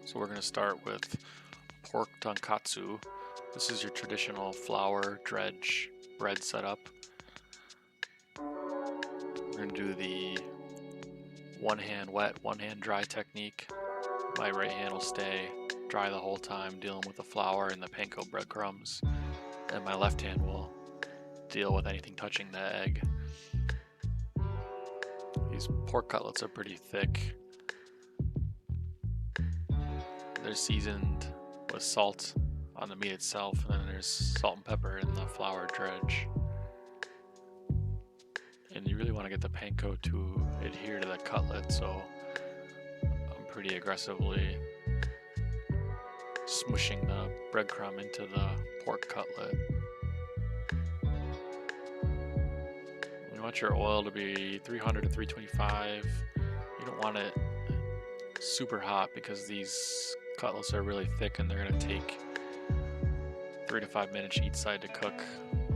So we're going to start with Pork Tonkatsu. This is your traditional flour dredge bread setup. We're going to do the one hand wet, one hand dry technique. My right hand will stay dry the whole time, dealing with the flour and the panko breadcrumbs, and my left hand will deal with anything touching the egg. These pork cutlets are pretty thick. They're seasoned with salt on the meat itself, and then there's salt and pepper in the flour dredge. And you really want to get the panko to adhere to the cutlet, so I'm pretty aggressively smushing the breadcrumb into the pork cutlet. You want your oil to be 300 to 325. You don't want it super hot because these cutlets are really thick and they're going to take 3 to 5 minutes each side to cook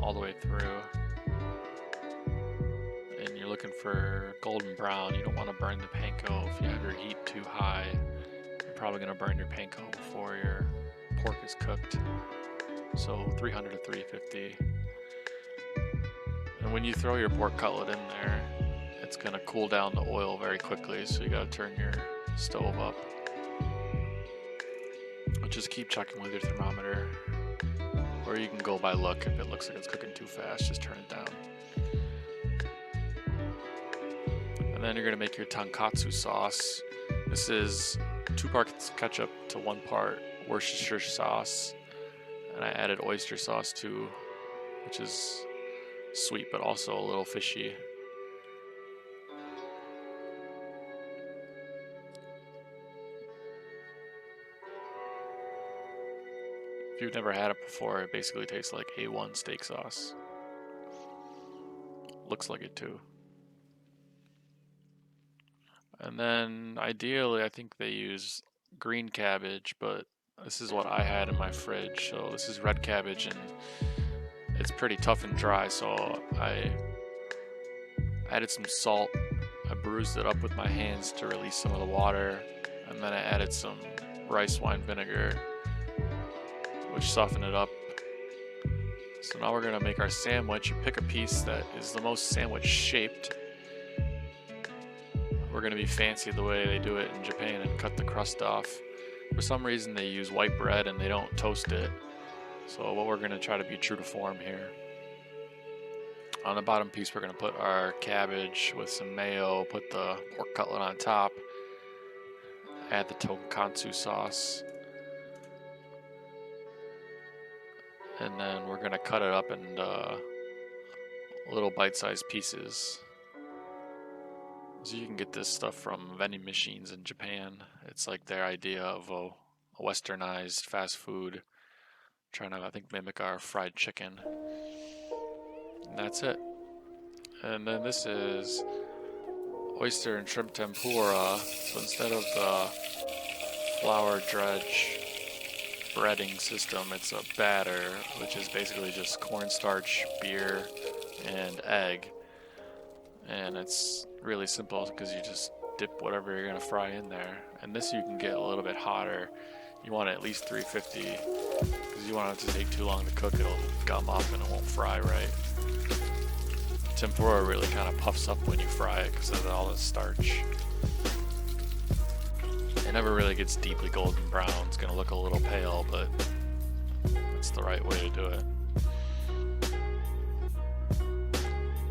all the way through. And you're looking for golden brown. You don't want to burn the panko. If you have your heat too high, you're probably going to burn your panko before your pork is cooked. So 300 to 350. And when you throw your pork cutlet in there, it's going to cool down the oil very quickly, so you got to turn your stove up. But just keep checking with your thermometer, or you can go by look. If it looks like it's cooking too fast, just turn it down. And then you're going to make your tonkatsu sauce. This is 2 parts ketchup to 1 part Worcestershire sauce, and I added oyster sauce too, which is sweet but also a little fishy. If you've never had it before, it basically tastes like A1 steak sauce. Looks like it too. And then ideally I think they use green cabbage, but this is what I had in my fridge. So this is red cabbage, and it's pretty tough and dry, so I added some salt. I bruised it up with my hands to release some of the water, and then I added some rice wine vinegar, which softened it up. So now we're going to make our sandwich. You pick a piece that is the most sandwich shaped. We're going to be fancy the way they do it in Japan and cut the crust off. For some reason they use white bread and they don't toast it. So what we're going to try to be true to form here. On the bottom piece we're going to put our cabbage with some mayo, put the pork cutlet on top, add the tonkatsu sauce, and then we're going to cut it up into little bite-sized pieces. So you can get this stuff from vending machines in Japan. It's like their idea of a westernized fast food, trying to, I think, mimic our fried chicken. And that's it. And then this is oyster and shrimp tempura. So instead of the flour dredge breading system, it's a batter, which is basically just cornstarch, beer, and egg. And it's really simple because you just dip whatever you're going to fry in there. And this you can get a little bit hotter. You want it at least 350 because you want it to take too long to cook. It'll gum up and it won't fry right. Tempura really kind of puffs up when you fry it because of all the starch. It never really gets deeply golden brown. It's going to look a little pale, but it's the right way to do it.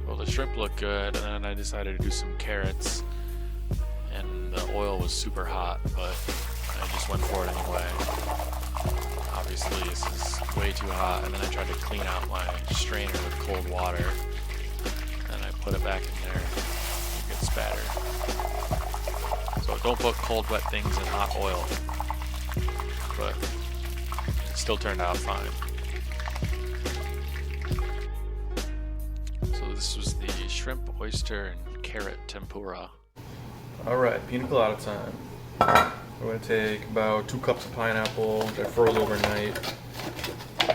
Well, the shrimp looked good, and then I decided to do some carrots, and the oil was super hot, but I just went for it anyway. Obviously this is way too hot, and then I tried to clean out my strainer with cold water, and I put it back in there. It gets spattered. So don't put cold wet things in hot oil, but it still turned out fine. This was the shrimp, oyster, and carrot tempura. Alright, pina colada time. We're going to take about 2 cups of pineapple, which I froze overnight.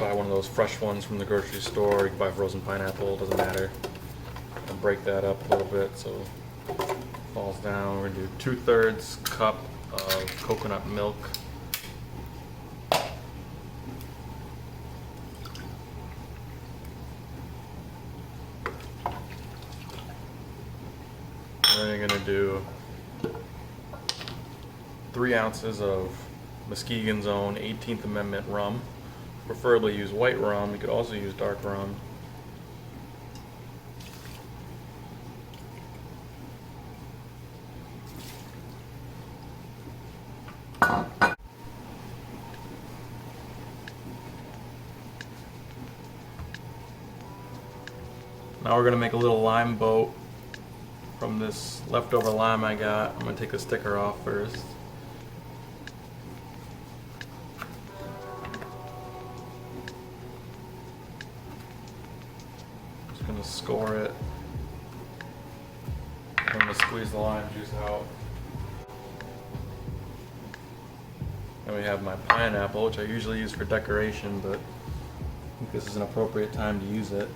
Buy one of those fresh ones from the grocery store. You can buy frozen pineapple, doesn't matter. And break that up a little bit so it falls down. We're going to do 2/3 cup of coconut milk. do 3 ounces of Muskegon's Own 18th Amendment rum. Preferably use white rum. You could also use dark rum. Now we're going to make a little lime boat from this leftover lime I got. I'm going to take the sticker off first. Just going to score it. I'm going to squeeze the lime juice out. Then we have my pineapple, which I usually use for decoration, but I think this is an appropriate time to use it.